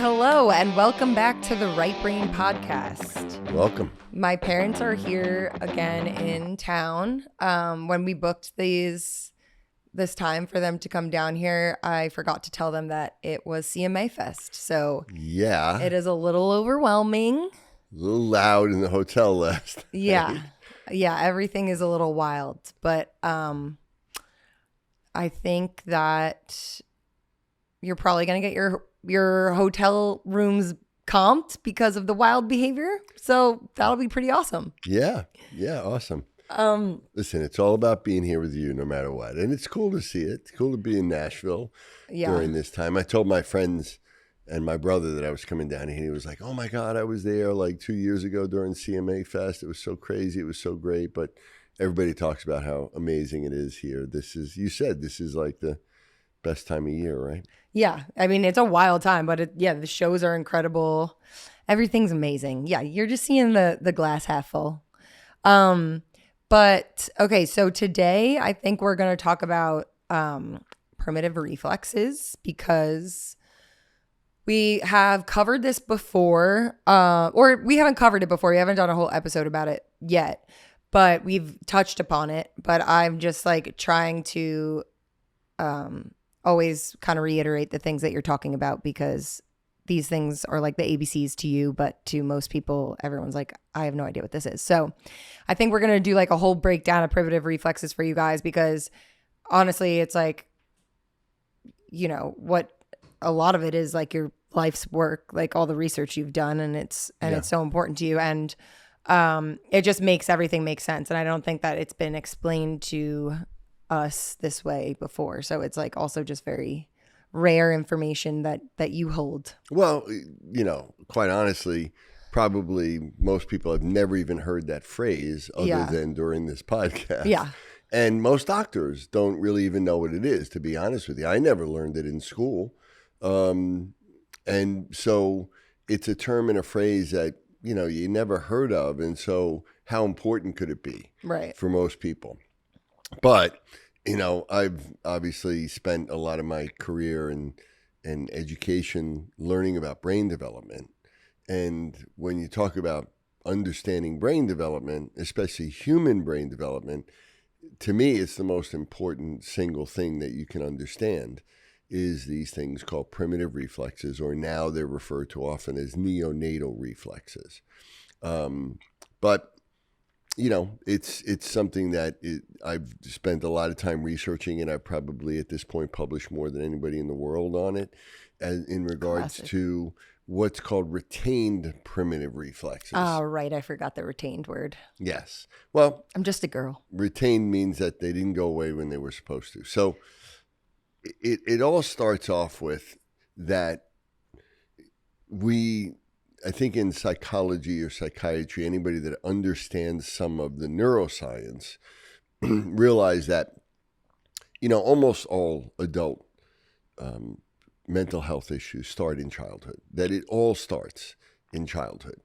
Hello, and welcome back to the Right Brain Podcast. Welcome. My parents are here again in town. When we booked this time for them to come down here, I forgot to tell them that it was CMA Fest. So Yeah. it is a little overwhelming. A little loud in the hotel last night. Yeah, everything is a little wild. But I think that you're probably going to get your hotel rooms comped because of the wild behavior. So that'll be pretty awesome. Yeah, awesome. Listen, it's all about being here with you no matter what. And it's cool to see it. It's cool to be in Nashville during this time. I told my friends and my brother that I was coming down here. He was like, oh my God, I was there like 2 years ago during CMA Fest. It was so crazy. It was so great. But everybody talks about how amazing it is here. You said this is like the best time of year, right? Yeah. I mean, it's a wild time, but the shows are incredible. Everything's amazing. Yeah. You're just seeing the glass half full. But okay. So today I think we're going to talk about, primitive reflexes because we have covered this before, or we haven't covered it before. We haven't done a whole episode about it yet, but we've touched upon it. But I'm just like trying to, always kind of reiterate the things that you're talking about because these things are like the ABCs to you, but to most people, everyone's like, I have no idea what this is. So I think we're going to do like a whole breakdown of primitive reflexes for you guys because honestly, it's like, you know, what a lot of it is like your life's work, like all the research you've done and it's so important to you. And it just makes everything make sense. And I don't think that it's been explained to us this way before, so it's like also just very rare information that you hold. Well, you know, quite honestly, probably most people have never even heard that phrase other than during this podcast. Yeah. And most doctors don't really even know what it is, to be honest with you. I never learned it in school. And so it's a term and a phrase that, you know, you never heard of. And so how important could it be for most people? But, you know, I've obviously spent a lot of my career and education learning about brain development. And when you talk about understanding brain development, especially human brain development, to me, it's the most important single thing that you can understand is these things called primitive reflexes, or now they're referred to often as neonatal reflexes. But you know, it's something that I've spent a lot of time researching, and I've probably at this point published more than anybody in the world on it, as in regards to what's called retained primitive reflexes. Oh, right. I forgot the retained word. Yes. Well, I'm just a girl. Retained means that they didn't go away when they were supposed to. So it all starts off with that I think in psychology or psychiatry, anybody that understands some of the neuroscience realize that, you know, almost all adult mental health issues start in childhood, that it all starts in childhood.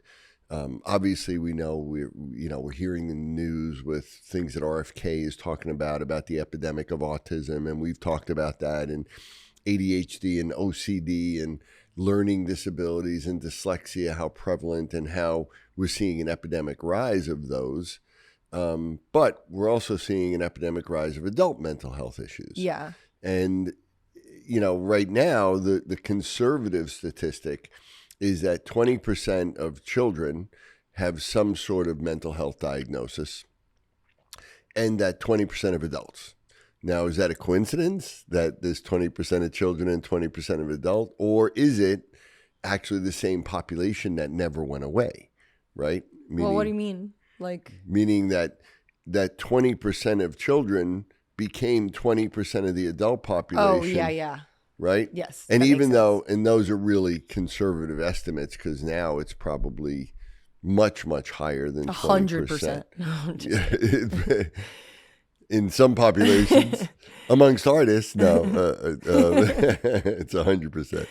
Obviously, we know we're hearing the news with things that RFK is talking about the epidemic of autism, and we've talked about that, and ADHD and OCD and learning disabilities and dyslexia, how prevalent and how we're seeing an epidemic rise of those. But we're also seeing an epidemic rise of adult mental health issues. Yeah. And, you know, right now, the conservative statistic is that 20% of children have some sort of mental health diagnosis, and that 20% of adults. Now, is that a coincidence that there's 20% of children and 20% of adults, or is it actually the same population that never went away, right? Well, what do you mean? Meaning that 20% of children became 20% of the adult population. Oh, yeah. Right? Yes. And even though, and those are really conservative estimates, because now it's probably much, much higher than 20%. 100%. In some populations, amongst artists, no, it's 100%.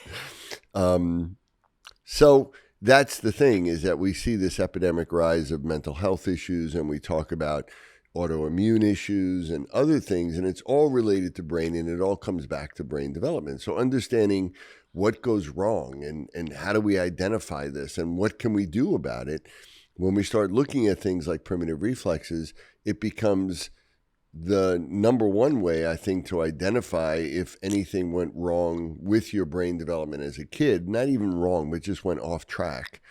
So that's the thing, is that we see this epidemic rise of mental health issues, and we talk about autoimmune issues and other things, and it's all related to brain, and it all comes back to brain development. So understanding what goes wrong and how do we identify this and what can we do about it? When we start looking at things like primitive reflexes, it becomes the number one way, I think, to identify if anything went wrong with your brain development as a kid. Not even wrong, but just went off track.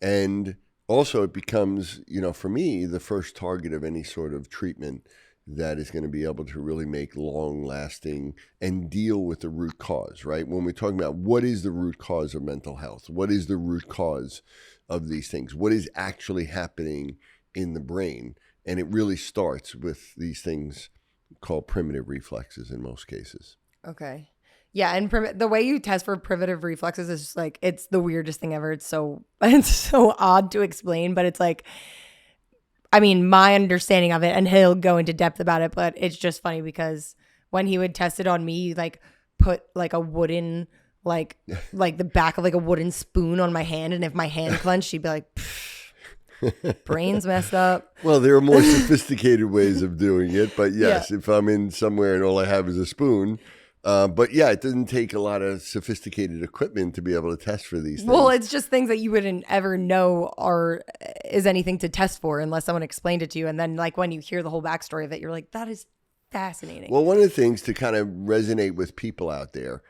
And also it becomes, for me, the first target of any sort of treatment that is going to be able to really make long lasting and deal with the root cause, right? When we're talking about what is the root cause of mental health, what is the root cause of these things, what is actually happening in the brain. And it really starts with these things called primitive reflexes in most cases. Okay. Yeah, and the way you test for primitive reflexes is just like, it's the weirdest thing ever. It's so odd to explain, but it's like, I mean, my understanding of it, and he'll go into depth about it, but it's just funny because when he would test it on me, like put like a wooden, like the back of like a wooden spoon on my hand, and if my hand clenched, she'd be like, brain's messed up. Well, there are more sophisticated ways of doing it, but yes, if I'm in somewhere and all I have is a spoon. But yeah, it doesn't take a lot of sophisticated equipment to be able to test for these things. Well, it's just things that you wouldn't ever know is anything to test for unless someone explained it to you. And then like when you hear the whole backstory of it, you're like, that is fascinating. Well, one of the things to kind of resonate with people out there,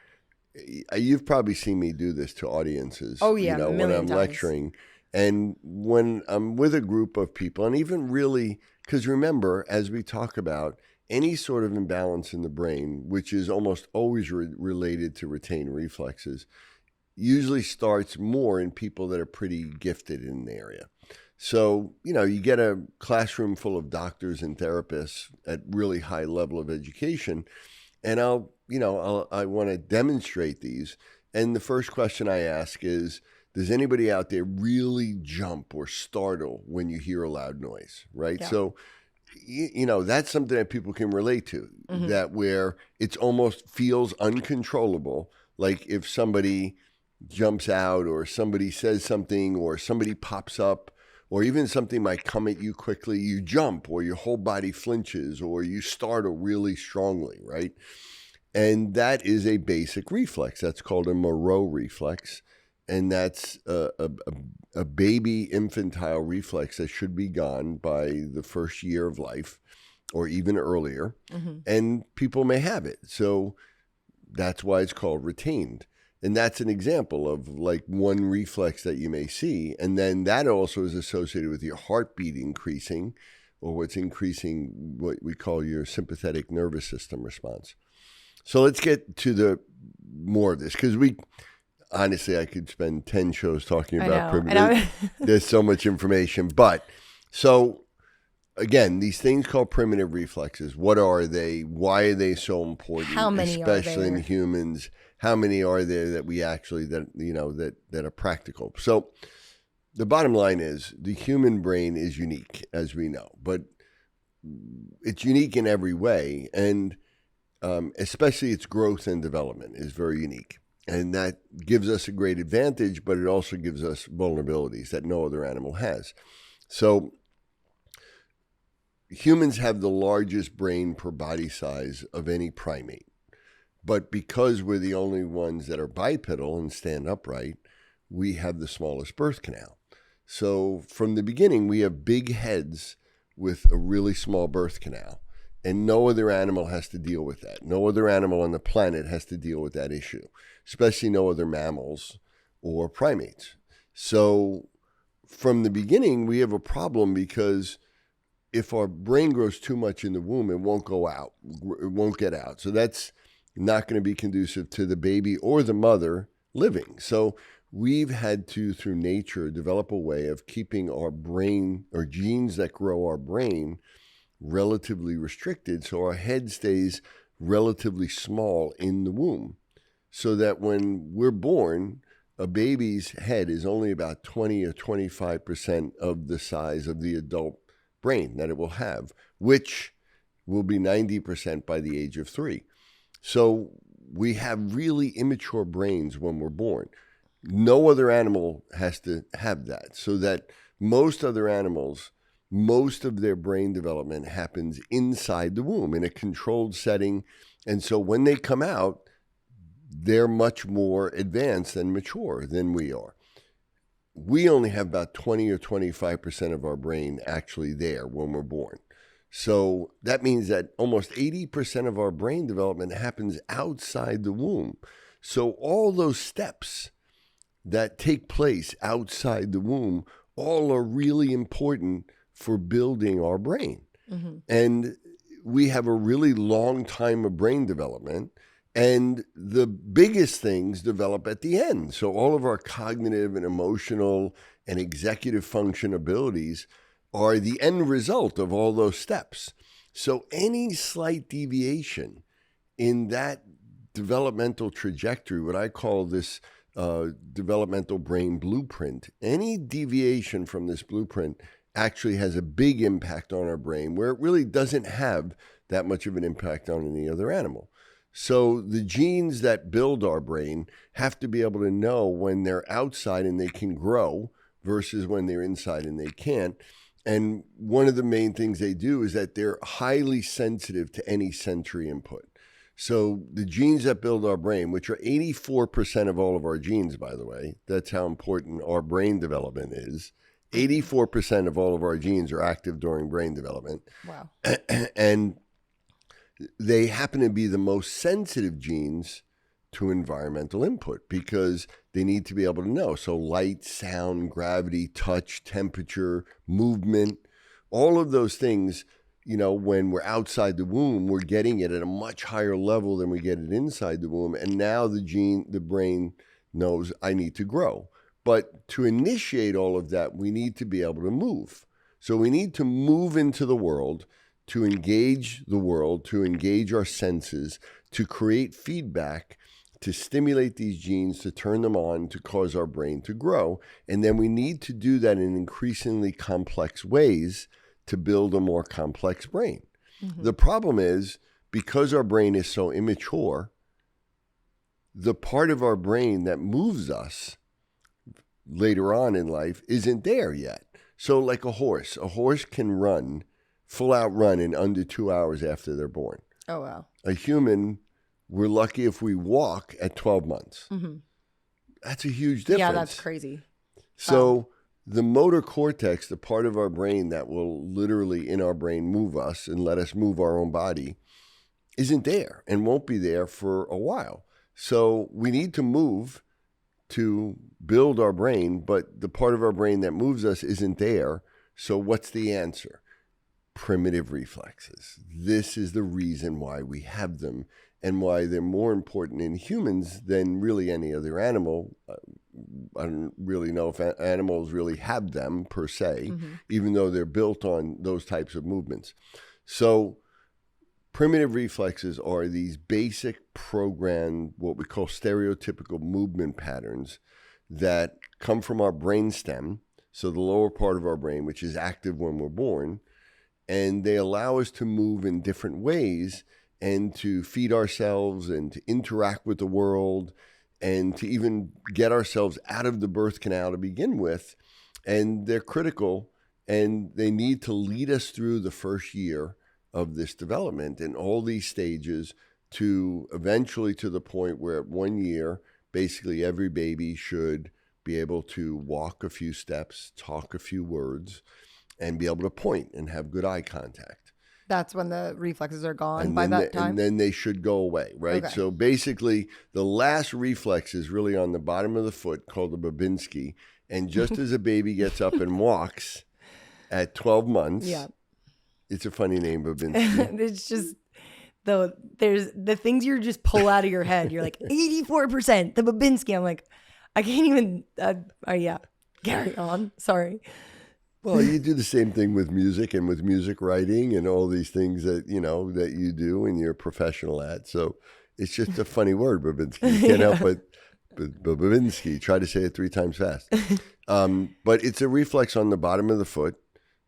you've probably seen me do this to audiences. Oh yeah, when I'm times. lecturing. And when I'm with a group of people, and even really, because remember, as we talk about, any sort of imbalance in the brain, which is almost always related to retained reflexes, usually starts more in people that are pretty gifted in the area. So, you get a classroom full of doctors and therapists at really high level of education, and I want to demonstrate these. And the first question I ask is, does anybody out there really jump or startle when you hear a loud noise, right? Yeah. So, that's something that people can relate to, that where it's almost feels uncontrollable. Like if somebody jumps out or somebody says something or somebody pops up or even something might come at you quickly, you jump or your whole body flinches or you startle really strongly, right? And that is a basic reflex. That's called a Moro reflex. And that's a baby infantile reflex that should be gone by the first year of life or even earlier. And people may have it. So that's why it's called retained. And that's an example of like one reflex that you may see. And then that also is associated with your heartbeat increasing, or what's increasing what we call your sympathetic nervous system response. So let's get to the more of this, because honestly, I could spend 10 shows talking about primitive. There's so much information. But so again, these things called primitive reflexes, what are they? Why are they so important? How many especially are there? in humans? How many are there that we actually that are practical? So the bottom line is the human brain is unique, as we know, but it's unique in every way, and especially its growth and development is very unique. And that gives us a great advantage, but it also gives us vulnerabilities that no other animal has. So humans have the largest brain per body size of any primate. But because we're the only ones that are bipedal and stand upright, we have the smallest birth canal. So from the beginning, we have big heads with a really small birth canal. And no other animal has to deal with that. No other animal on the planet has to deal with that issue, especially no other mammals or primates. So from the beginning, we have a problem because if our brain grows too much in the womb, it won't go out. It won't get out. So that's not going to be conducive to the baby or the mother living. So we've had to, through nature, develop a way of keeping our brain or genes that grow our brain relatively restricted, so our head stays relatively small in the womb, so that when we're born, a baby's head is only about 20 or 25% of the size of the adult brain that it will have, which will be 90% by the age of 3. So we have really immature brains when we're born. No other animal has to have that, so that most other animals, most of their brain development happens inside the womb in a controlled setting. And so when they come out, they're much more advanced and mature than we are. We only have about 20 or 25% of our brain actually there when we're born. So that means that almost 80% of our brain development happens outside the womb. So all those steps that take place outside the womb all are really important for building our brain. Mm-hmm. And we have a really long time of brain development. And the biggest things develop at the end. So all of our cognitive and emotional and executive function abilities are the end result of all those steps. So any slight deviation in that developmental trajectory, what I call this developmental brain blueprint, any deviation from this blueprint actually has a big impact on our brain, where it really doesn't have that much of an impact on any other animal. So the genes that build our brain have to be able to know when they're outside and they can grow versus when they're inside and they can't. And one of the main things they do is that they're highly sensitive to any sensory input. So the genes that build our brain, which are 84% of all of our genes, by the way, that's how important our brain development is. 84% of all of our genes are active during brain development. Wow. And they happen to be the most sensitive genes to environmental input because they need to be able to know. So light, sound, gravity, touch, temperature, movement, all of those things, when we're outside the womb, we're getting it at a much higher level than we get it inside the womb. And now the brain knows I need to grow. But to initiate all of that, we need to be able to move. So we need to move into the world, to engage the world, to engage our senses, to create feedback, to stimulate these genes, to turn them on, to cause our brain to grow. And then we need to do that in increasingly complex ways to build a more complex brain. Mm-hmm. The problem is, because our brain is so immature, the part of our brain that moves us later on in life isn't there yet. So like a horse can run, full out run in under 2 hours after they're born. Oh, wow. A human, we're lucky if we walk at 12 months. Mm-hmm. That's a huge difference. Yeah, that's crazy. So the motor cortex, the part of our brain that will literally in our brain move us and let us move our own body, isn't there and won't be there for a while. So we need to move to build our brain, but the part of our brain that moves us isn't there. So what's the answer? Primitive reflexes. This is the reason why we have them and why they're more important in humans than really any other animal. I don't really know if animals really have them per se, mm-hmm. even though they're built on those types of movements. So primitive reflexes are these basic programmed, what we call stereotypical movement patterns that come from our brainstem, so the lower part of our brain, which is active when we're born, and they allow us to move in different ways and to feed ourselves and to interact with the world and to even get ourselves out of the birth canal to begin with. And they're critical, and they need to lead us through the first year of this development and all these stages to eventually to the point where at 1 year, basically every baby should be able to walk a few steps, talk a few words, and be able to point and have good eye contact. That's when the reflexes are gone by that time? And then they should go away, right? Okay. So basically, the last reflex is really on the bottom of the foot called the Babinski. And just as a baby gets up and walks at 12 months, yeah. It's a funny name, Babinski. It's just, though, there's the things you just pull out of your head. You're like, 84%, the Babinski. I'm like, I can't even, yeah, carry on. Sorry. Well, you do the same thing with music and with music writing and all these things that, that you do and you're professional at. So it's just a funny word, Babinski. You can't help but Babinski. Try to say it 3 times fast. But it's a reflex on the bottom of the foot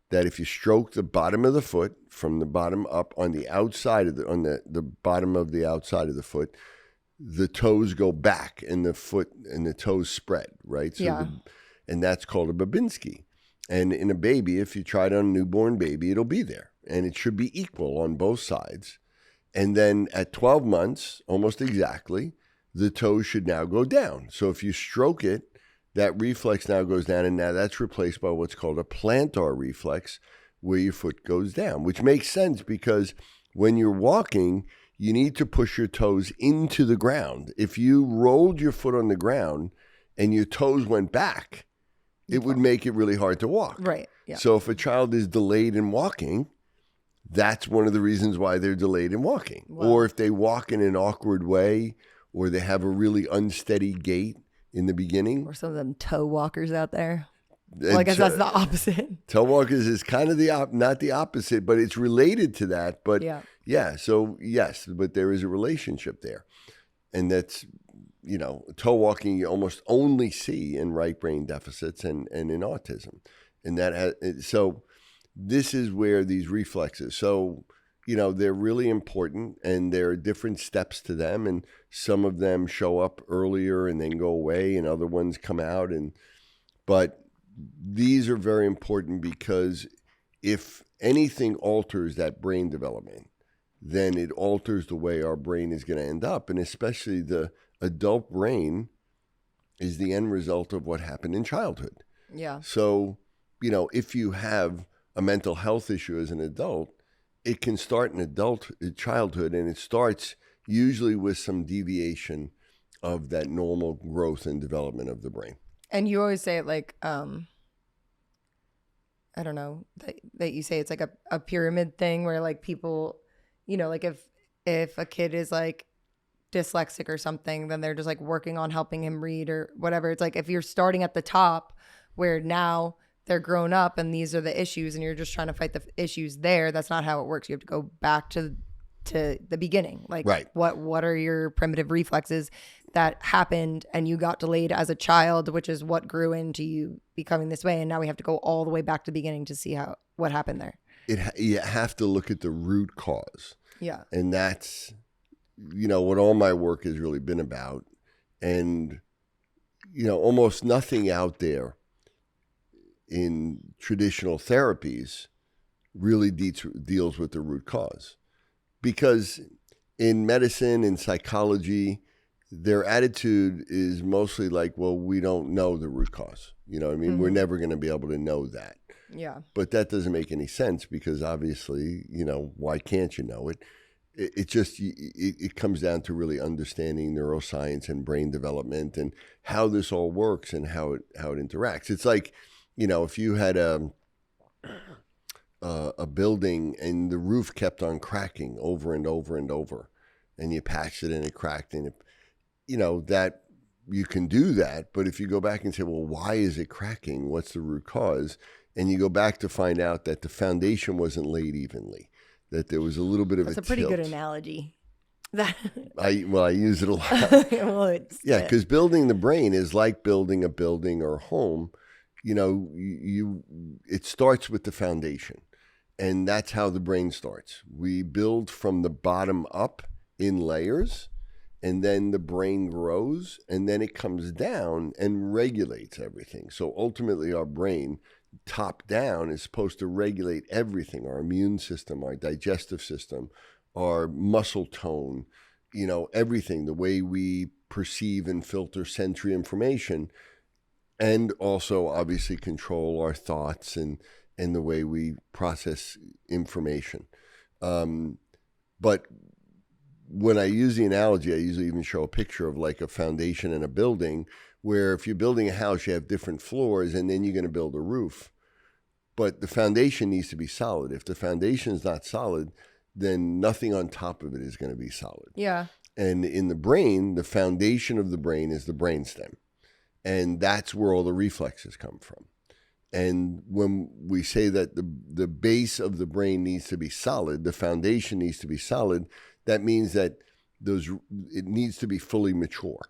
that if you stroke the bottom of the foot from the bottom up on the outside of on the bottom of the outside of the foot, the toes go back and the foot and the toes spread, right? So yeah. And that's called a Babinski. And in a baby, if you try it on a newborn baby, it'll be there. And it should be equal on both sides. And then at 12 months, almost exactly, the toes should now go down. So if you stroke it, that reflex now goes down, and now that's replaced by what's called a plantar reflex, where your foot goes down, which makes sense because when you're walking, you need to push your toes into the ground. If you rolled your foot on the ground and your toes went back, it would make it really hard to walk. Right. Yeah. So if a child is delayed in walking, that's one of the reasons why they're delayed in walking. Wow. Or if they walk in an awkward way, or they have a really unsteady gait in the beginning. Or some of them toe walkers out there. And Well, I guess that's the opposite. toe walkers is kind of not the opposite, but it's related to that. But yeah, so yes, but there is a relationship there. And that's, toe walking you almost only see in right brain deficits and in autism. And so this is where these reflexes, so, they're really important, and there are different steps to them. And some of them show up earlier and then go away, and other ones come out. But these are very important because if anything alters that brain development, then it alters the way our brain is going to end up. And especially the adult brain is the end result of what happened in childhood. Yeah. So, if you have a mental health issue as an adult, it can start in childhood, and it starts usually with some deviation of that normal growth and development of the brain. And you always say it like, I don't know, that you say it's like a pyramid thing where like people, like if a kid is like dyslexic or something, then they're just like working on helping him read or whatever. It's like if you're starting at the top where now they're grown up and these are the issues and you're just trying to fight the issues there, that's not how it works. You have to go back to the beginning. Like, right. What are your primitive reflexes that happened and you got delayed as a child, which is what grew into you becoming this way. And now we have to go all the way back to the beginning to see what happened there. You have to look at the root cause. Yeah. And that's, what all my work has really been about. And, almost nothing out there in traditional therapies really deals with the root cause. Because in medicine and psychology, their attitude is mostly like, well, we don't know the root cause. Mm-hmm. We're never going to be able to know that. Yeah. But that doesn't make any sense because obviously, why can't you know it? It comes down to really understanding neuroscience and brain development and how this all works and how it interacts. It's like, if you had a building and the roof kept on cracking over and over and over, and you patched it and it cracked, and that you can do that. But if you go back and say, well, why is it cracking? What's the root cause? And you go back to find out that the foundation wasn't laid evenly, that there was a little bit of That's a a pretty tilt. good analogy. I use it a lot. Well, because building the brain is like building a building or a home. It starts with the foundation, and that's how the brain starts. We build from the bottom up in layers, and then the brain grows, and then it comes down and regulates everything. So ultimately our brain, top down, is supposed to regulate everything: our immune system, our digestive system, our muscle tone, everything, the way we perceive and filter sensory information, and also obviously control our thoughts and the way we process information. But when I use the analogy, I usually even show a picture of like a foundation and a building, where if you're building a house, you have different floors, and then you're going to build a roof. But the foundation needs to be solid. If the foundation is not solid, then nothing on top of it is going to be solid. Yeah. And in the brain, the foundation of the brain is the brainstem. And that's where all the reflexes come from. And when we say that the base of the brain needs to be solid, the foundation needs to be solid, that means that it needs to be fully mature.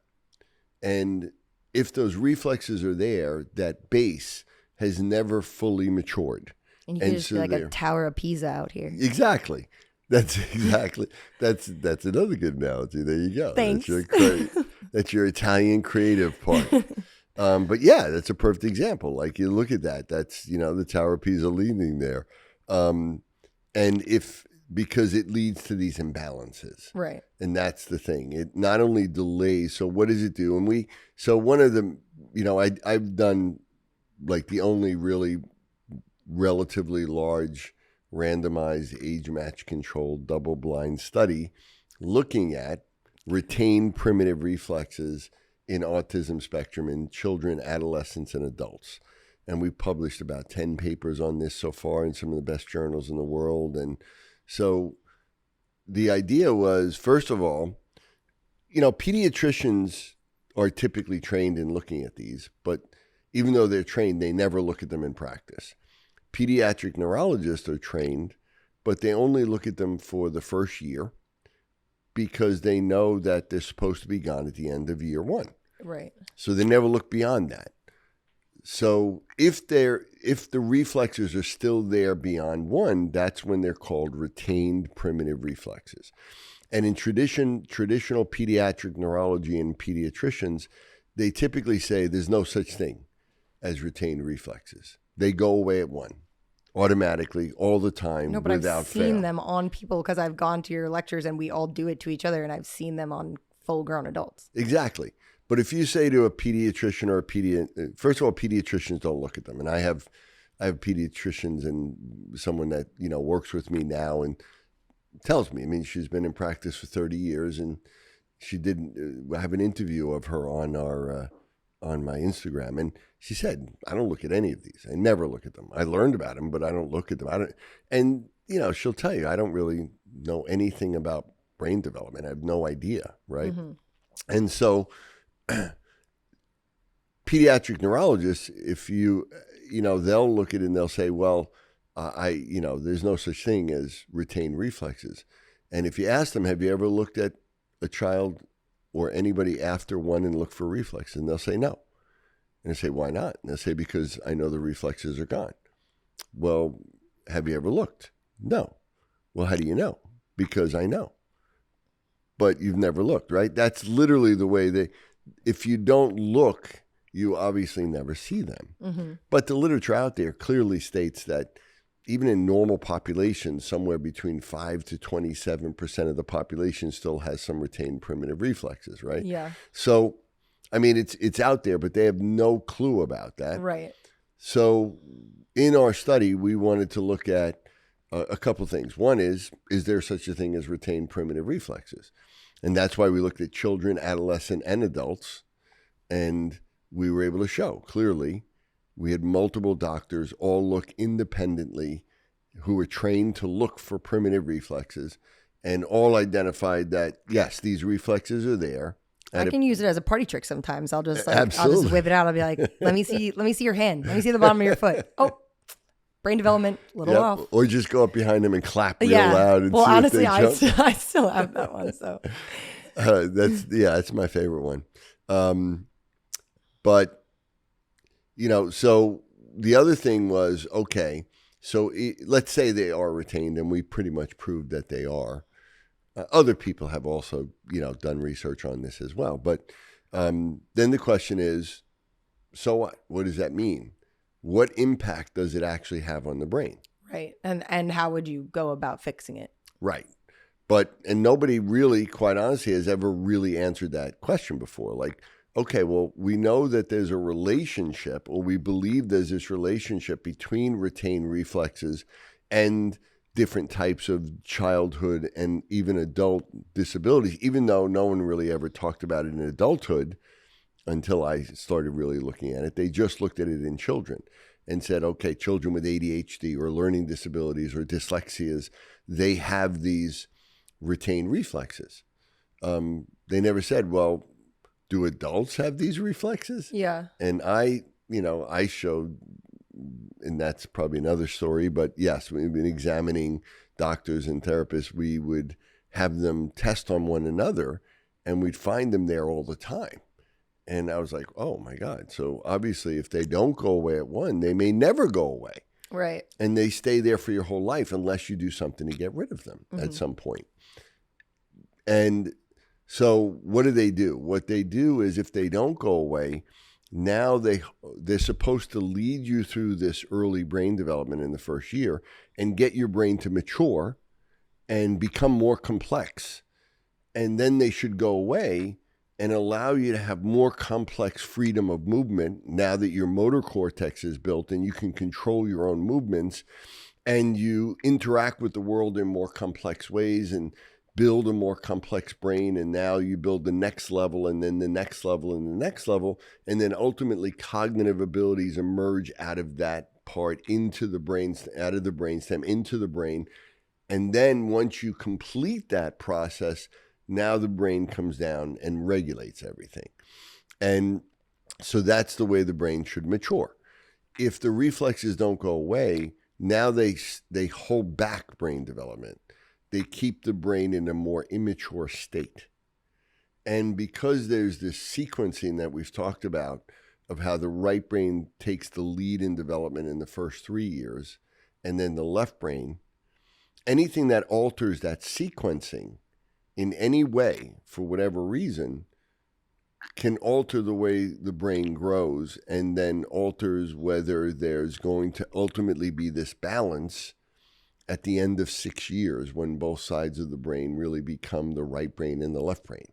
And if those reflexes are there, that base has never fully matured. And you can just be like a Tower of Pisa out here. Exactly. That's another good analogy. There you go. Thanks. That's your Italian creative part. But yeah, that's a perfect example. Like you look at that, that's, the Tower of Pisa leaning there. And if because it leads to these imbalances. Right. And that's the thing. It not only delays, so what does it do? And so one of the, I've done like the only really relatively large randomized age-match controlled double-blind study looking at retained primitive reflexes in autism spectrum in children, adolescents, and adults. And we published about 10 papers on this so far in some of the best journals in the world. And so the idea was, first of all, pediatricians are typically trained in looking at these, but even though they're trained, they never look at them in practice. Pediatric neurologists are trained, but they only look at them for the first year because they know that they're supposed to be gone at the end of year one. Right. So they never look beyond that. So if the reflexes are still there beyond one, that's when they're called retained primitive reflexes. And in traditional pediatric neurology and pediatricians, they typically say there's no such thing as retained reflexes. They go away at one, automatically, all the time, No, but without I've seen fail. them on people because I've gone to your lectures and we all do it to each other, and I've seen them on full-grown adults. Exactly. But if you say to a pediatrician or first of all, pediatricians don't look at them. And I have pediatricians and someone that, works with me now and tells me, she's been in practice for 30 years and she didn't have an interview of her on my Instagram. And she said, I don't look at any of these. I never look at them. I learned about them, but I don't look at them. And she'll tell you, I don't really know anything about brain development. I have no idea. Right. Mm-hmm. And so, pediatric neurologists, if they'll look at it and they'll say, well, there's no such thing as retained reflexes. And if you ask them, have you ever looked at a child or anybody after one and looked for reflexes? And they'll say no. And I say, why not? And they'll say, because I know the reflexes are gone. Well, have you ever looked? No. Well, how do you know? Because I know. But you've never looked, right? That's literally the way if you don't look, you obviously never see them. Mm-hmm. But the literature out there clearly states that even in normal populations, somewhere between 5 to 27% of the population still has some retained primitive reflexes, right? Yeah. So, it's out there, but they have no clue about that. Right. So in our study, we wanted to look at a couple things. One is there such a thing as retained primitive reflexes? And that's why we looked at children, adolescent, and adults. And we were able to show clearly we had multiple doctors all look independently who were trained to look for primitive reflexes and all identified that, yes, these reflexes are there. I can use it as a party trick sometimes. I'll just Absolutely. whip it out. I'll be like, let me see your hand. Let me see the bottom of your foot. Oh, brain development, a little off. Or just go up behind them and clap real loud. And well, see honestly, if they jump. I still have that one. So that's my favorite one. But so the other thing was, okay, so let's say they are retained, and we pretty much proved that they are. Other people have also, done research on this as well. But then the question is, so what? What does that mean? What impact does it actually have on the brain? Right. And how would you go about fixing it? Right. And nobody really, quite honestly, has ever really answered that question before. Like, okay, well, we know that there's a relationship, or we believe there's this relationship between retained reflexes and different types of childhood and even adult disabilities, even though no one really ever talked about it in adulthood until I started really looking at it. They just looked at it in children and said, okay, children with ADHD or learning disabilities or dyslexias, they have these retained reflexes. They never said, well, do adults have these reflexes? Yeah. And I showed, and that's probably another story, but yes, we've been examining doctors and therapists. We would have them test on one another and we'd find them there all the time. And I was like, oh my God. So obviously if they don't go away at one, they may never go away. Right. And they stay there for your whole life unless you do something to get rid of them at some point. And so what do? What they do is if they don't go away, now they're supposed to lead you through this early brain development in the first year and get your brain to mature and become more complex. And then they should go away and allow you to have more complex freedom of movement now that your motor cortex is built and you can control your own movements and you interact with the world in more complex ways and build a more complex brain. And now you build the next level and then the next level and the next level. And then ultimately cognitive abilities emerge out of that part into the brain, out of the brainstem into the brain. And then once you complete that process, now the brain comes down and regulates everything. And so that's the way the brain should mature. If the reflexes don't go away, now they hold back brain development. They keep the brain in a more immature state. And because there's this sequencing that we've talked about of how the right brain takes the lead in development in the first 3 years, and then the left brain, anything that alters that sequencing in any way, for whatever reason, can alter the way the brain grows and then alters whether there's going to ultimately be this balance at the end of 6 years when both sides of the brain really become the right brain and the left brain.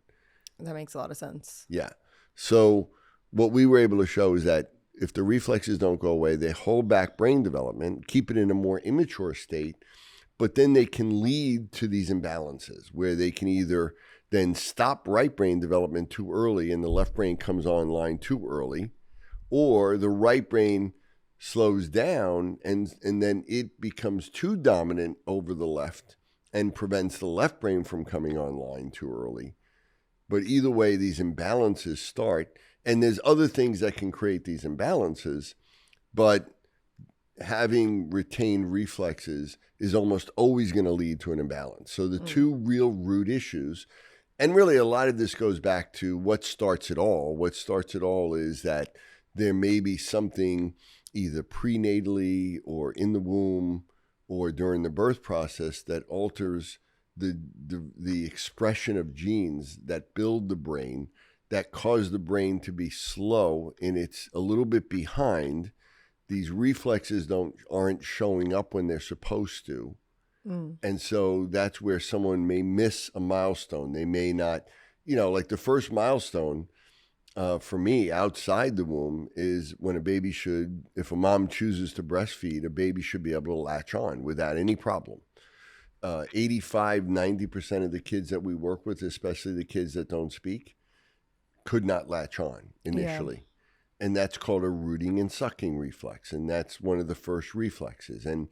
That makes a lot of sense. Yeah. So what we were able to show is that if the reflexes don't go away, they hold back brain development, keep it in a more immature state, but then they can lead to these imbalances where they can either then stop right brain development too early and the left brain comes online too early, or the right brain slows down and then it becomes too dominant over the left and prevents the left brain from coming online too early. But either way, these imbalances start, and there's other things that can create these imbalances, but having retained reflexes is almost always going to lead to an imbalance. So the two real root issues, and really a lot of this goes back to what starts it all. What starts it all is that there may be something either prenatally or in the womb or during the birth process that alters the expression of genes that build the brain, that cause the brain to be slow and it's a little bit behind. These reflexes aren't showing up when they're supposed to. And so that's where someone may miss a milestone. They may not, like the first milestone for me outside the womb is when a baby should, if a mom chooses to breastfeed, a baby should be able to latch on without any problem. 85-90% of the kids that we work with, especially the kids that don't speak, could not latch on initially. Yeah. And that's called a rooting and sucking reflex. And that's one of the first reflexes. And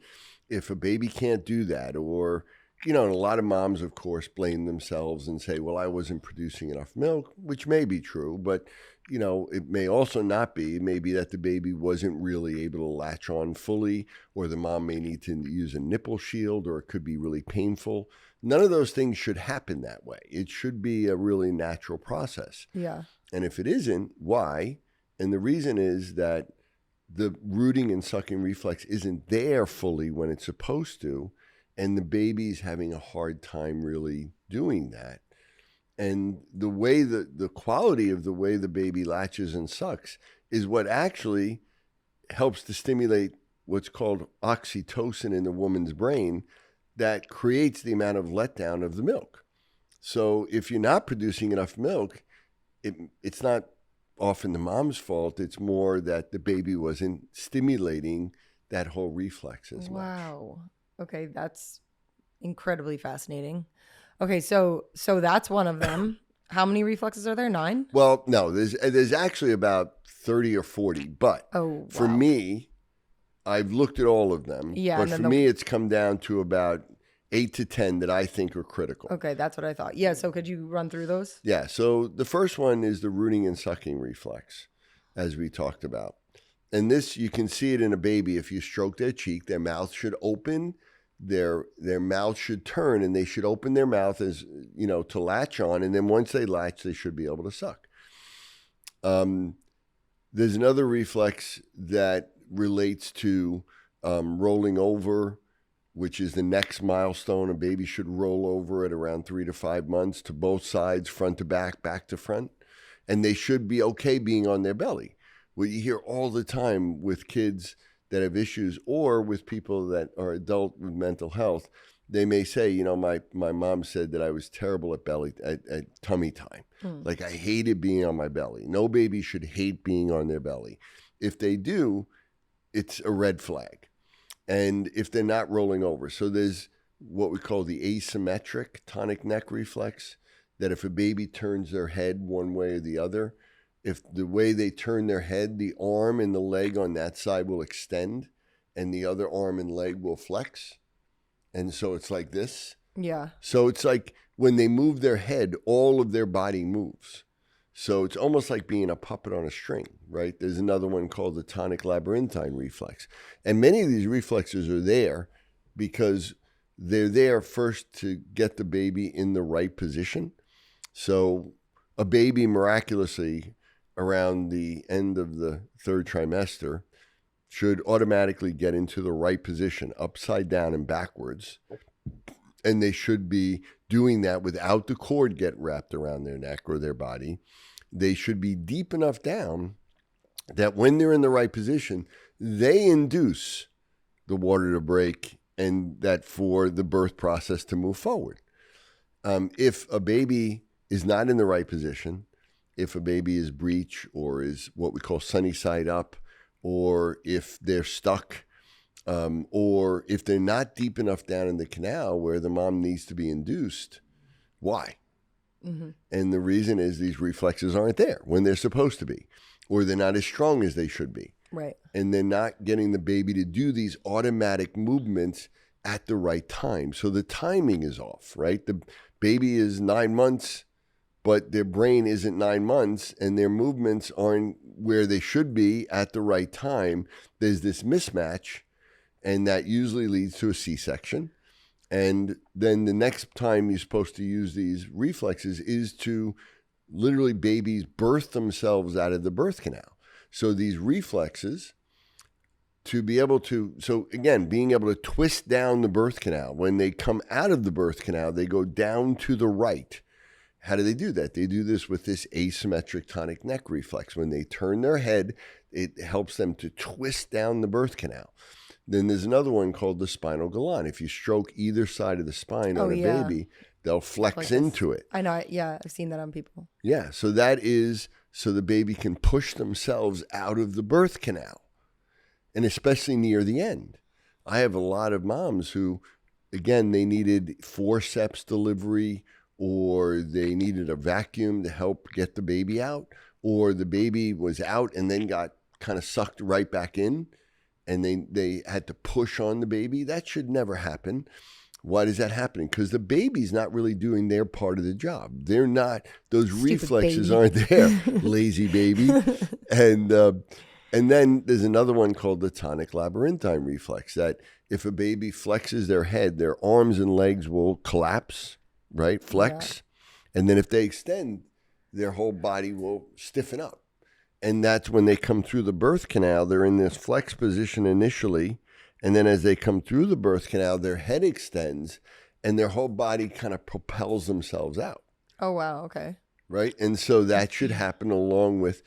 if a baby can't do that, or, and a lot of moms, of course, blame themselves and say, well, I wasn't producing enough milk, which may be true, but, it may also not be. It may be that the baby wasn't really able to latch on fully, or the mom may need to use a nipple shield, or it could be really painful. None of those things should happen that way. It should be a really natural process. Yeah. And if it isn't, why? And the reason is that the rooting and sucking reflex isn't there fully when it's supposed to, and the baby's having a hard time really doing that. And the way the quality of the way the baby latches and sucks is what actually helps to stimulate what's called oxytocin in the woman's brain that creates the amount of letdown of the milk. So if you're not producing enough milk, it's not often the mom's fault. It's more that the baby wasn't stimulating that whole reflex as much. Wow. Okay, that's incredibly fascinating. Okay, so that's one of them. How many reflexes are there? 9? Well, no, there's actually about 30 or 40, but for me, I've looked at all of them. Yeah, but for me, it's come down to about 8 to 10 that I think are critical. Okay, that's what I thought. Yeah, so could you run through those? Yeah, so the first one is the rooting and sucking reflex, as we talked about. And this, you can see it in a baby. If you stroke their cheek, their mouth should open, their mouth should turn, and they should open their mouth as, to latch on. And then once they latch, they should be able to suck. There's another reflex that relates to rolling over, which is the next milestone. A baby should roll over at around 3 to 5 months to both sides, front to back, back to front. And they should be okay being on their belly. What you hear all the time with kids that have issues or with people that are adult with mental health they may say, my mom said that I was terrible at tummy time. Like I hated being on my belly. No baby should hate being on their belly. If they do, it's a red flag. And if they're not rolling over. So there's what we call the asymmetric tonic neck reflex, that if a baby turns their head one way or the other, if the way they turn their head, the arm and the leg on that side will extend and the other arm and leg will flex. And so it's like this. Yeah. So it's like when they move their head, all of their body moves. So it's almost like being a puppet on a string, right? There's another one called the tonic labyrinthine reflex. And many of these reflexes are there because they're there first to get the baby in the right position. So a baby miraculously around the end of the third trimester should automatically get into the right position, upside down and backwards. And they should be doing that without the cord get wrapped around their neck or their body. They should be deep enough down that when they're in the right position, they induce the water to break and that for the birth process to move forward. If a baby is not in the right position, if a baby is breech or is what we call sunny side up, or if they're stuck, or if they're not deep enough down in the canal where the mom needs to be induced, why? Mm-hmm. And the reason is these reflexes aren't there when they're supposed to be, or they're not as strong as they should be. Right. And they're not getting the baby to do these automatic movements at the right time. So the timing is off, right? The baby is 9 months, but their brain isn't 9 months and their movements aren't where they should be at the right time. There's this mismatch, and that usually leads to a C-section. And then the next time you're supposed to use these reflexes is to literally babies birth themselves out of the birth canal. So these reflexes to be able to, so again, being able to twist down the birth canal. When they come out of the birth canal, they go down to the right. How do they do that? They do this with this asymmetric tonic neck reflex. When they turn their head, it helps them to twist down the birth canal. Then there's another one called the spinal galan. If you stroke either side of the spine on a baby, they'll flex like into it. I know. Yeah, I've seen that on people. Yeah, so that is so the baby can push themselves out of the birth canal, and especially near the end. I have a lot of moms who, again, they needed forceps delivery, or they needed a vacuum to help get the baby out, or the baby was out and then got kind of sucked right back in, and they had to push on the baby. That should never happen. Why is that happening? Because the baby's not really doing their part of the job. They're not, those Stupid reflexes baby. Aren't there, lazy baby. And then there's another one called the tonic labyrinthine reflex, that if a baby flexes their head, their arms and legs will collapse, right? Flex. Yeah. And then if they extend, their whole body will stiffen up. And that's when they come through the birth canal, they're in this flex position initially. And then as they come through the birth canal, their head extends and their whole body kind of propels themselves out. Oh, wow. Okay. Right. And so that should happen along with.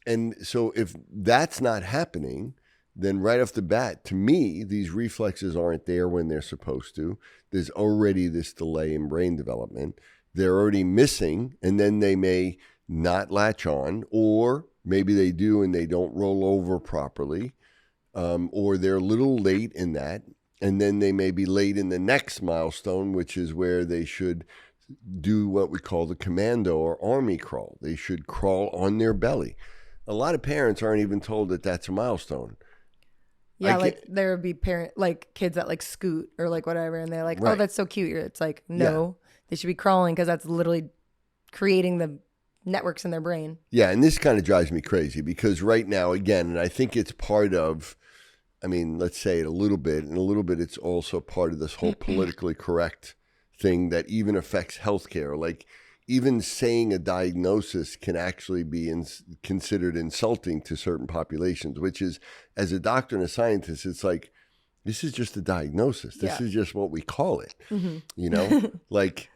And so if that's not happening, then right off the bat, to me, these reflexes aren't there when they're supposed to. There's already this delay in brain development. They're already missing, and then they may not latch on, or maybe they do and they don't roll over properly, or they're a little late in that, and then they may be late in the next milestone, which is where they should do what we call the commando or army crawl. They should crawl on their belly. A lot of parents aren't even told that that's a milestone. Yeah, like there would be kids that like scoot or like whatever, and they're like, right. Oh, that's so cute. It's like, no, They should be crawling because that's literally creating the networks in their brain. Yeah, and this kind of drives me crazy because right now, again, and I think it's part of, I mean, let's say it a little bit, and a little bit it's also part of this whole politically correct thing that even affects healthcare. Like even saying a diagnosis can actually be considered insulting to certain populations, which is, as a doctor and a scientist, it's like, this is just a diagnosis. This is just what we call it, you know, like,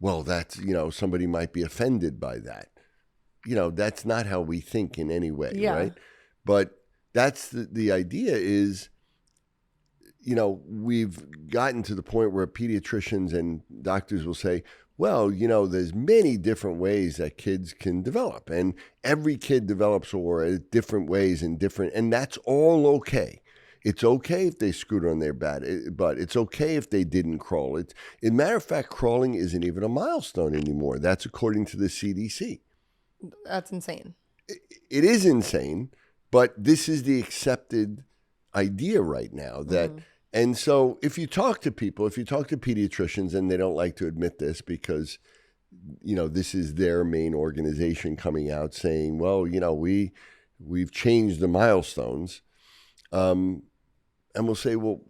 well, that's, you know, somebody might be offended by that. You know, that's not how we think in any way, right? But that's the idea is, we've gotten to the point where pediatricians and doctors will say, well, there's many different ways that kids can develop, and every kid develops or different ways and that's all okay. It's okay if they scooted on their butt. It's okay if they didn't crawl. As a matter of fact, crawling isn't even a milestone anymore. That's according to the CDC. That's insane. It is insane, but this is the accepted idea right now that, and so if you talk to pediatricians, and they don't like to admit this because, this is their main organization coming out saying, well, we've changed the milestones. And we'll say, well,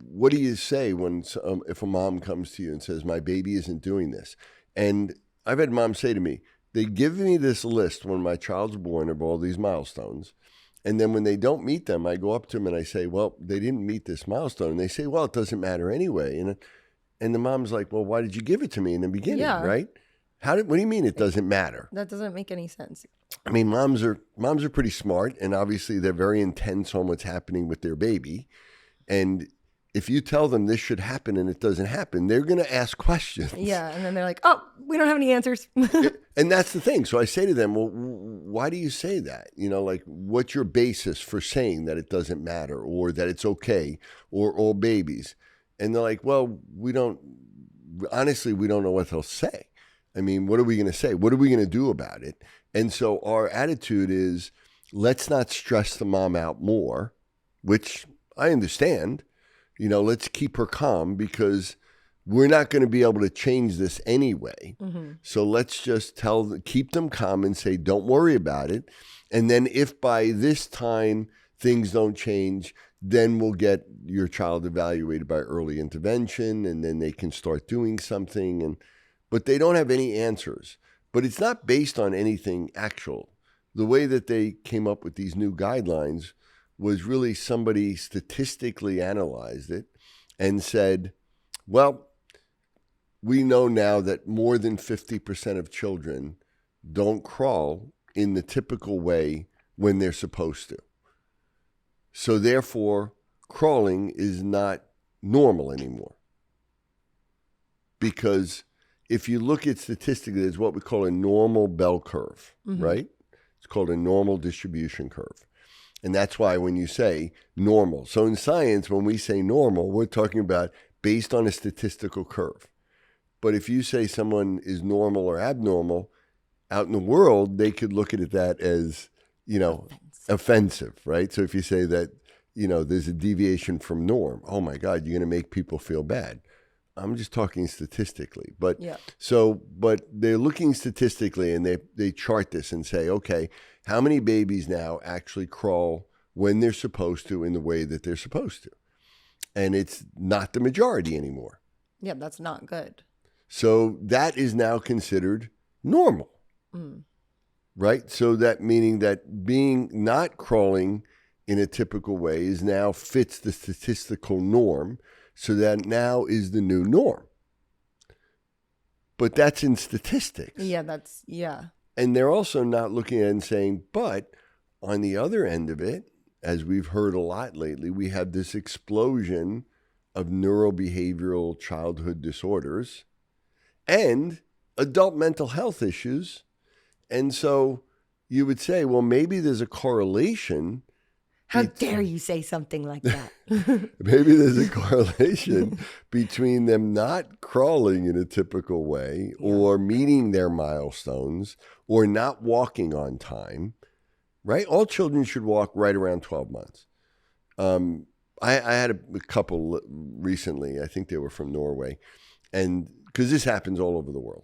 what do you say when if a mom comes to you and says, my baby isn't doing this? And I've had moms say to me, they give me this list when my child's born of all these milestones. And then when they don't meet them, I go up to them and I say, well, they didn't meet this milestone. And they say, well, it doesn't matter anyway. And the mom's like, well, why did you give it to me in the beginning, right? What do you mean it doesn't matter? That doesn't make any sense. I mean, moms are pretty smart, and obviously they're very intense on what's happening with their baby. And if you tell them this should happen and it doesn't happen, they're going to ask questions. Yeah, and then they're like, oh, we don't have any answers. And that's the thing. So I say to them, well, why do you say that? What's your basis for saying that it doesn't matter or that it's okay or all babies? And they're like, well, we don't know what they'll say. I mean, what are we going to say? What are we going to do about it? And so our attitude is, let's not stress the mom out more, which I understand. Let's keep her calm because we're not going to be able to change this anyway. Mm-hmm. So let's just keep them calm and say, don't worry about it. And then if by this time things don't change, then we'll get your child evaluated by early intervention, and then they can start doing something. But they don't have any answers. But it's not based on anything actual. The way that they came up with these new guidelines was really somebody statistically analyzed it and said, well, we know now that more than 50% of children don't crawl in the typical way when they're supposed to. So therefore, crawling is not normal anymore. Because if you look at statistically, there's what we call a normal bell curve, right? It's called a normal distribution curve. And that's why when you say normal. So in science, when we say normal, we're talking about based on a statistical curve. But if you say someone is normal or abnormal, out in the world, they could look at that as, offensive, right? So if you say that, there's a deviation from norm, oh my God, you're going to make people feel bad. I'm just talking statistically, but they're looking statistically, and they chart this and say, okay, how many babies now actually crawl when they're supposed to in the way that they're supposed to? And it's not the majority anymore. Yeah, that's not good. So that is now considered normal, right? So that meaning that being not crawling in a typical way is now fits the statistical norm. So that now is the new norm. But that's in statistics. Yeah. And they're also not looking at it and saying, but on the other end of it, as we've heard a lot lately, we have this explosion of neurobehavioral childhood disorders and adult mental health issues. And so you would say, well, maybe there's a correlation. How dare you say something like that? Maybe there's a correlation between them not crawling in a typical way or meeting their milestones or not walking on time, right? All children should walk right around 12 months. I had a couple recently, I think they were from Norway, and because this happens all over the world.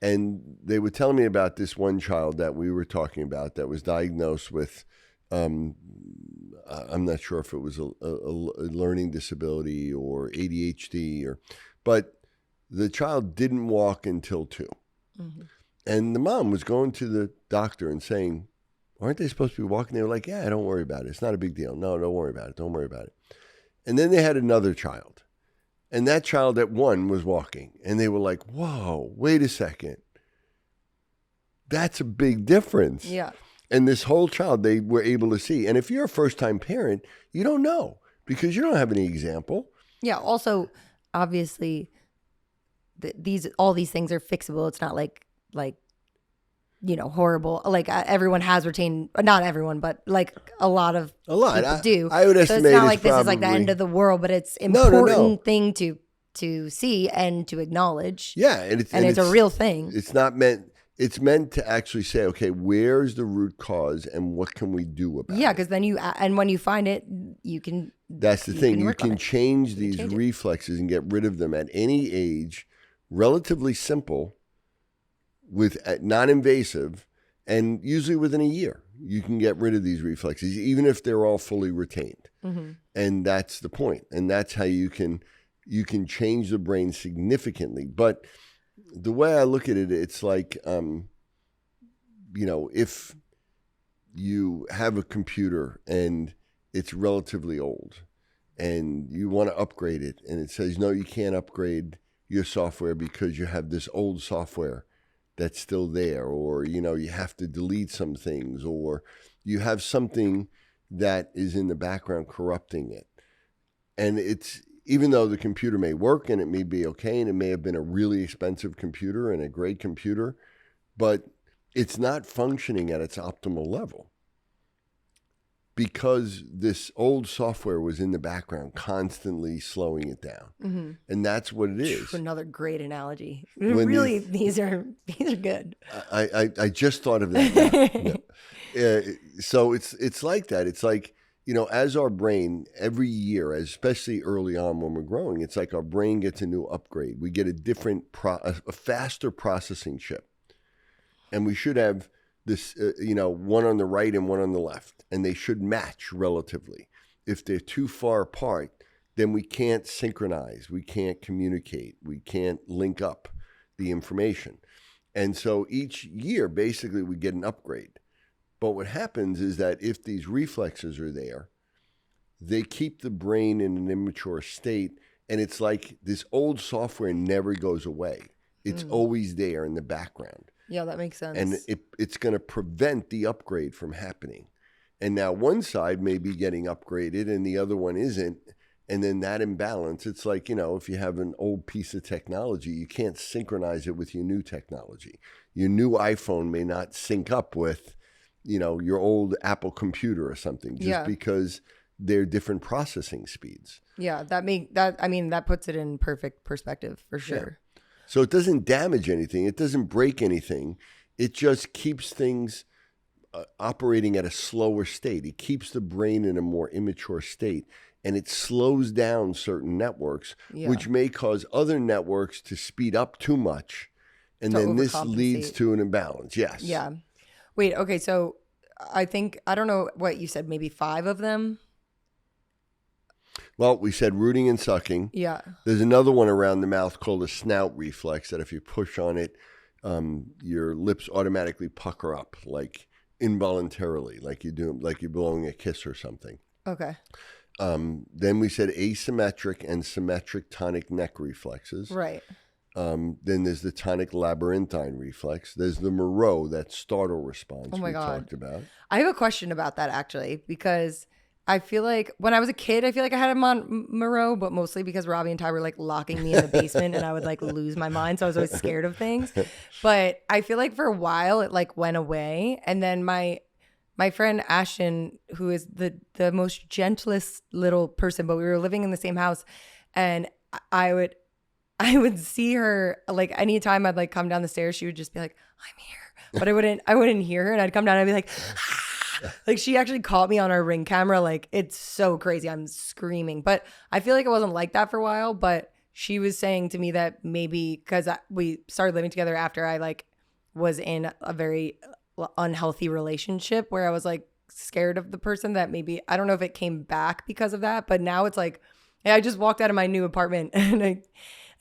And they were telling me about this one child that we were talking about that was diagnosed with I'm not sure if it was a learning disability or ADHD, but the child didn't walk until 2. Mm-hmm. And the mom was going to the doctor and saying, aren't they supposed to be walking? They were like, yeah, don't worry about it. It's not a big deal. No, don't worry about it. Don't worry about it. And then they had another child. And that child at 1 was walking. And they were like, whoa, wait a second. That's a big difference. Yeah. And this whole child, they were able to see. And if you're a first-time parent, you don't know. because you don't have any example. Yeah. Also, obviously, all these things are fixable. It's not like horrible. Like everyone has retained, not everyone, but like a lot of people do. I would estimate so it's not like probably, this is like the end of the world, but it's important thing to see and to acknowledge. Yeah, and it's a real thing. It's meant to actually say, okay, where's the root cause and what can we do about it? Yeah, because then when you find it, you can. That's the thing. You can change these reflexes and get rid of them at any age, relatively simple, with non-invasive, and usually within a year. You can get rid of these reflexes, even if they're all fully retained. Mm-hmm. And that's the point. And that's how you can change the brain significantly. But the way I look at it, it's like, if you have a computer and it's relatively old and you want to upgrade it, and it says, no, you can't upgrade your software because you have this old software that's still there, or, you have to delete some things, or you have something that is in the background corrupting it. And even though the computer may work and it may be okay, and it may have been a really expensive computer and a great computer, but it's not functioning at its optimal level because this old software was in the background constantly slowing it down. Mm-hmm. And that's what it is. Another great analogy. Really, these are good. I just thought of that now. So it's like that. It's like, as our brain every year, especially early on when we're growing, it's like our brain gets a new upgrade. We get a different, a faster processing chip. And we should have this, one on the right and one on the left, and they should match relatively. If they're too far apart, then we can't synchronize, we can't communicate, we can't link up the information. And so each year, basically, we get an upgrade. But what happens is that if these reflexes are there, they keep the brain in an immature state, and it's like this old software never goes away. It's always there in the background. Yeah, that makes sense. And it's going to prevent the upgrade from happening. And now one side may be getting upgraded and the other one isn't. And then that imbalance, it's like, if you have an old piece of technology, you can't synchronize it with your new technology. Your new iPhone may not sync up with, your old Apple computer or something, just because they're different processing speeds. Yeah, that puts it in perfect perspective for sure. Yeah. So it doesn't damage anything. It doesn't break anything. It just keeps things operating at a slower state. It keeps the brain in a more immature state, and it slows down certain networks, which may cause other networks to speed up too much, and then this leads to an imbalance. Yes. Yeah. Wait, okay, so I don't know what you said, maybe 5 of them? Well, we said rooting and sucking. Yeah. There's another one around the mouth called a snout reflex that if you push on it, your lips automatically pucker up, like involuntarily, like you're blowing a kiss or something. Okay. Then we said asymmetric and symmetric tonic neck reflexes. Right. Then there's the tonic labyrinthine reflex. There's the Moro, that startle response talked about. I have a question about that, actually, because I feel like when I was a kid, I had him on Moro, but mostly because Robbie and Ty were like locking me in the basement and I would like lose my mind. So I was always scared of things. But I feel like for a while it like went away. And then my friend Ashton, who is the most gentlest little person, but we were living in the same house, and I would see her like anytime I'd like come down the stairs, she would just be like, I'm here. But I wouldn't hear her, and I'd come down and I'd be like, ah! Like she actually caught me on our Ring camera. Like it's so crazy. I'm screaming. But I feel like it wasn't like that for a while. But she was saying to me that maybe because we started living together after I like was in a very unhealthy relationship where I was like scared of the person, that maybe, I don't know if it came back because of that. But now it's like, I just walked out of my new apartment and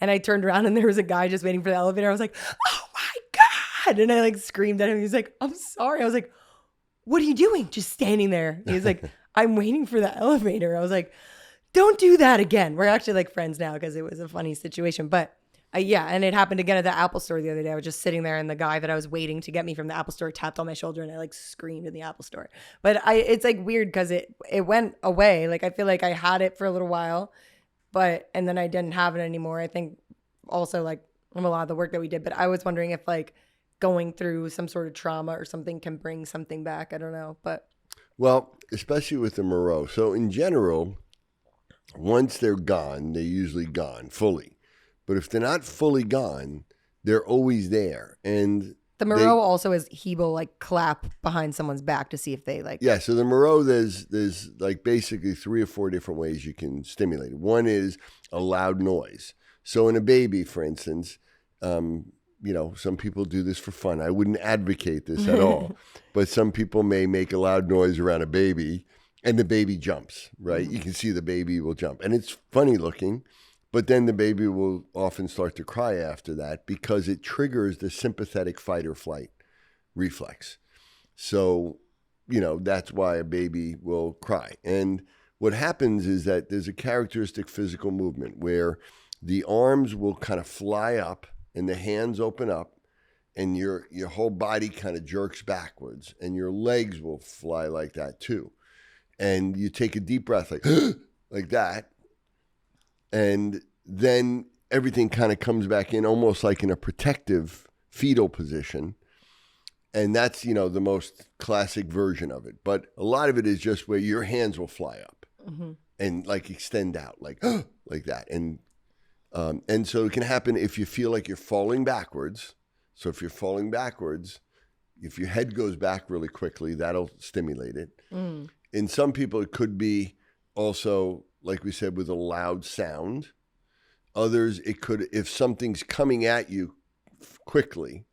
I turned around and there was a guy just waiting for the elevator. I was like, oh my God. And I like screamed at him. He was like, I'm sorry. I was like, what are you doing? Just standing there. He was like, I'm waiting for the elevator. I was like, don't do that again. We're actually like friends now because it was a funny situation. But Yeah, and it happened again at the Apple store the other day. I was just sitting there, and the guy that I was waiting to get me from the Apple store tapped on my shoulder, and I like screamed in the Apple store. But it's like weird because it went away. Like I feel like I had it for a little while, and then I didn't have it anymore. I think also like from a lot of the work that we did. But I was wondering if like going through some sort of trauma or something can bring something back. I don't know, but Well, especially with the Moro. So in general, once they're gone, they're usually gone fully. But if they're not fully gone, they're always there. And the Moro also is he will like clap behind someone's back to see if they like. Yeah, so the Moro, there's like basically 3 or 4 different ways you can stimulate it. One is a loud noise. So in a baby, for instance, some people do this for fun. I wouldn't advocate this at all. But some people may make a loud noise around a baby and the baby jumps, right? You can see the baby will jump. And it's funny looking. But then the baby will often start to cry after that because it triggers the sympathetic fight or flight reflex. So, that's why a baby will cry. And what happens is that there's a characteristic physical movement where the arms will kind of fly up and the hands open up and your whole body kind of jerks backwards and your legs will fly like that too. And you take a deep breath like that. And then everything kind of comes back in almost like in a protective fetal position. And that's, the most classic version of it. But a lot of it is just where your hands will fly up and like extend out like that. And so it can happen if you feel like you're falling backwards. So if you're falling backwards, if your head goes back really quickly, that'll stimulate it. In some people, it could be also, like we said, with a loud sound. Others, it could, if something's coming at you quickly,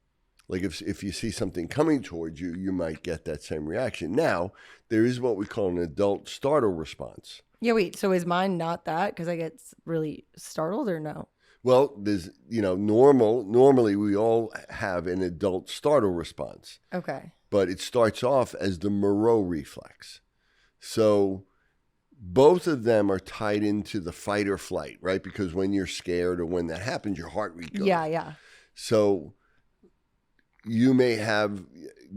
like if you see something coming towards you, you might get that same reaction. Now, there is what we call an adult startle response. Yeah, wait, so is mine not that? Because I get really startled or no? Well, there's, normally we all have an adult startle response. Okay. But it starts off as the Moro reflex. So both of them are tied into the fight or flight, right? Because when you're scared or when that happens, your heart rate goes. Yeah. So you may have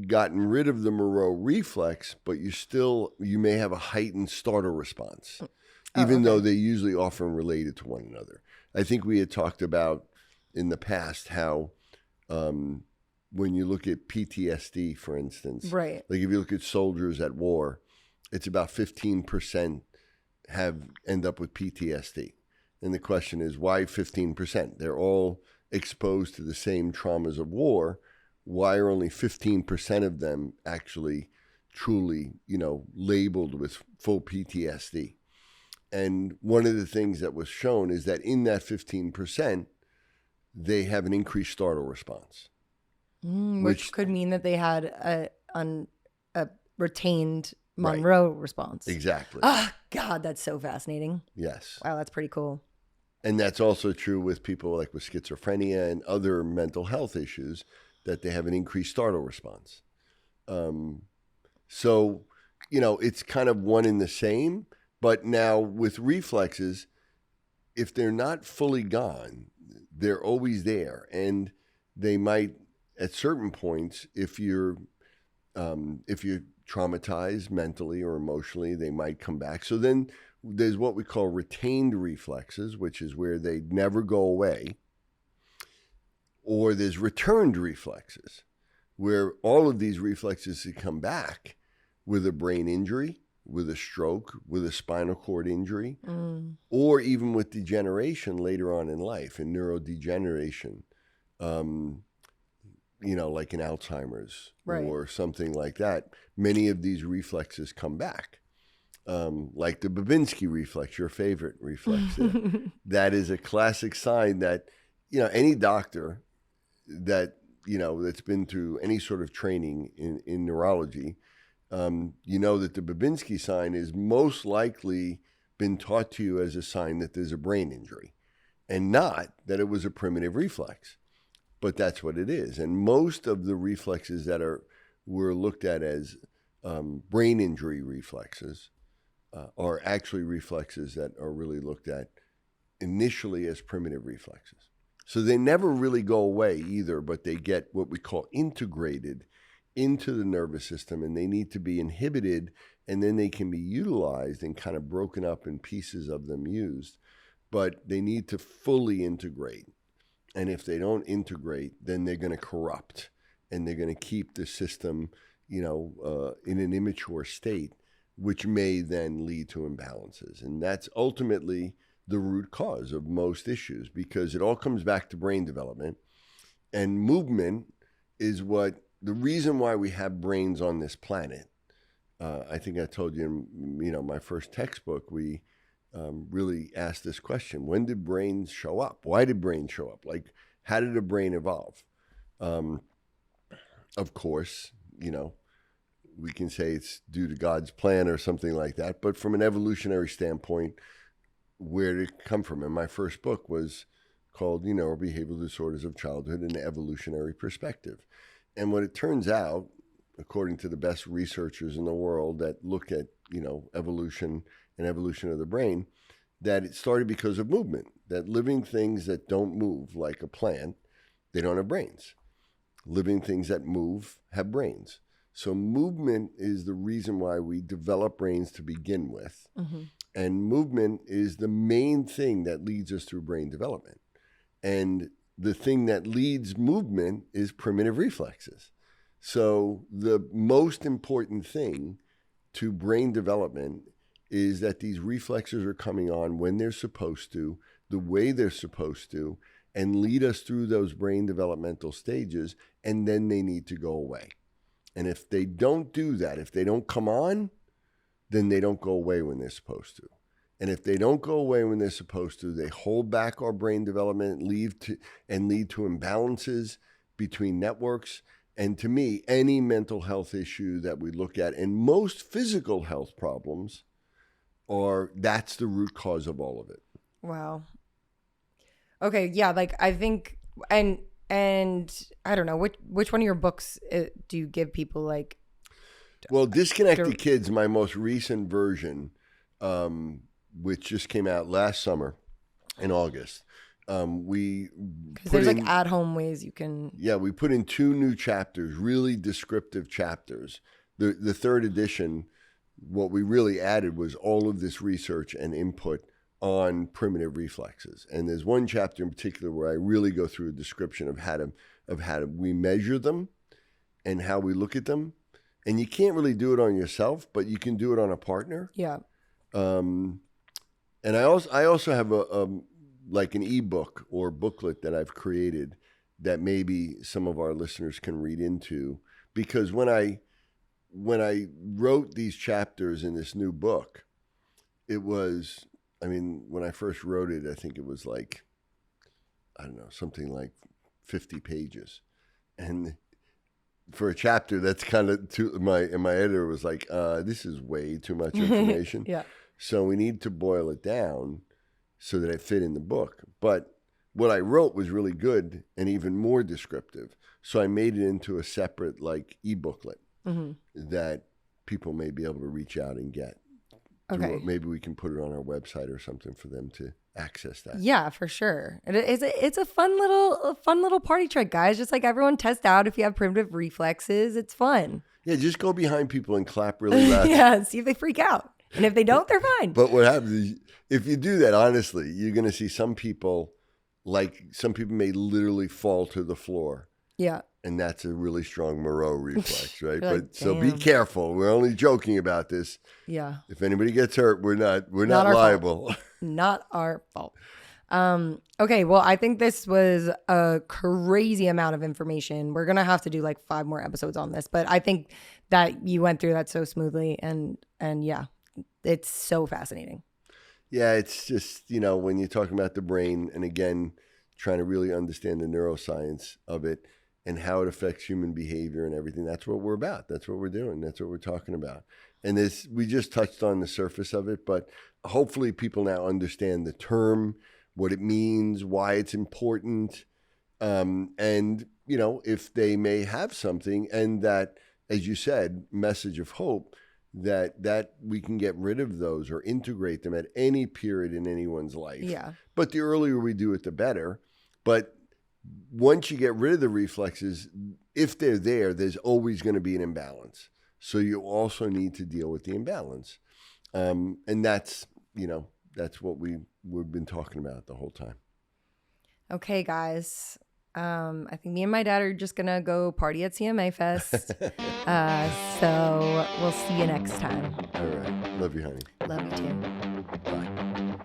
gotten rid of the Moro reflex, but you may have a heightened startle response, even though they're usually often related to one another. I think we had talked about in the past how when you look at PTSD, for instance, right? Like if you look at soldiers at war, it's about 15% end up with PTSD. And the question is, why 15%? They're all exposed to the same traumas of war. Why are only 15% of them actually truly, labeled with full PTSD? And one of the things that was shown is that in that 15%, they have an increased startle response. Which could mean that they had a retained Monroe response. Exactly. Oh, God, that's so fascinating. Yes. Wow, that's pretty cool. And that's also true with people like with schizophrenia and other mental health issues, that they have an increased startle response. So, it's kind of one and the same. But now with reflexes, if they're not fully gone, they're always there. And they might, at certain points, if you're traumatized mentally or emotionally, they might come back. So then there's what we call retained reflexes, which is where they never go away. Or there's returned reflexes, where all of these reflexes come back with a brain injury, with a stroke, with a spinal cord injury, or even with degeneration later on in life, in neurodegeneration, like in Alzheimer's or something like that. Many of these reflexes come back, like the Babinski reflex, your favorite reflex. That is a classic sign that, any doctor that, that's been through any sort of training in neurology, that the Babinski sign is most likely been taught to you as a sign that there's a brain injury and not that it was a primitive reflex. But that's what it is. And most of the reflexes that were looked at as brain injury reflexes are actually reflexes that are really looked at initially as primitive reflexes. So they never really go away either, but they get what we call integrated into the nervous system, and they need to be inhibited, and then they can be utilized and kind of broken up in pieces of them used. But they need to fully integrate. And if they don't integrate, then they're going to corrupt, and they're going to keep the system, in an immature state, which may then lead to imbalances. And that's ultimately the root cause of most issues, because it all comes back to brain development. And movement is the reason why we have brains on this planet. I think I told you in my first textbook, we really asked this question: when did brains show up? Why did brains show up? Like, how did a brain evolve? Of course, we can say it's due to God's plan or something like that. But from an evolutionary standpoint, where did it come from? And my first book was called, Behavioral Disorders of Childhood: An Evolutionary Perspective. And what it turns out, according to the best researchers in the world that look at, evolution and evolution of the brain, that it started because of movement, that living things that don't move, like a plant, they don't have brains. Living things that move have brains. So movement is the reason why we develop brains to begin with. Mm-hmm. And movement is the main thing that leads us through brain development. And the thing that leads movement is primitive reflexes. So the most important thing to brain development is that these reflexes are coming on when they're supposed to, the way they're supposed to, and lead us through those brain developmental stages, and then they need to go away. And if they don't do that, if they don't come on, then they don't go away when they're supposed to. And if they don't go away when they're supposed to, they hold back our brain development, lead to imbalances between networks. And to me, any mental health issue that we look at, and most physical health problems, that's the root cause of all of it. Wow. Okay, yeah, I think, and I don't know, which one of your books do you give people Well, Disconnected Kids, my most recent version, which just came out last summer in August. Because there's at-home ways you can. Yeah, we put in 2 new chapters, really descriptive chapters. The third edition, what we really added was all of this research and input on primitive reflexes. And there's one chapter in particular where I really go through a description of how to we measure them and how we look at them. And you can't really do it on yourself, but you can do it on a partner. Yeah. And I also have an ebook or booklet that I've created that maybe some of our listeners can read into, because when I wrote these chapters in this new book, it was, when I first wrote it, I think it was something like 50 pages. And for a chapter, that's kind of my editor was like, this is way too much information. Yeah. So we need to boil it down so that it fit in the book. But what I wrote was really good and even more descriptive. So I made it into a separate e-booklet that people may be able to reach out and get. Okay. Maybe we can put it on our website or something for them to access that. Yeah, for sure. It's a fun little party trick, guys. Just everyone test out if you have primitive reflexes. It's fun. Yeah, just go behind people and clap really loud. Yeah, see if they freak out. And if they don't, they're fine. But what happens is, if you do that, honestly, you're going to see some people may literally fall to the floor. Yeah. And that's a really strong Moro reflex, right? So be careful. We're only joking about this. Yeah. If anybody gets hurt, we're not liable. Not our fault. Okay, well, I think this was a crazy amount of information. We're going to have to do 5 more episodes on this, but I think that you went through that so smoothly, and yeah, it's so fascinating. Yeah, it's just, when you're talking about the brain, and again, trying to really understand the neuroscience of it and how it affects human behavior and everything, that's what we're about. That's what we're doing. That's what we're talking about. And we just touched on the surface of it, but hopefully people now understand the term, what it means, why it's important, and, if they may have something, and that, as you said, message of hope, that we can get rid of those or integrate them at any period in anyone's life. Yeah. But the earlier we do it, the better. But once you get rid of the reflexes, if they're there, there's always going to be an imbalance. So you also need to deal with the imbalance. And that's what we've been talking about the whole time. Okay, guys. I think me and my dad are just going to go party at CMA Fest. So we'll see you next time. All right. Love you, honey. Love you too.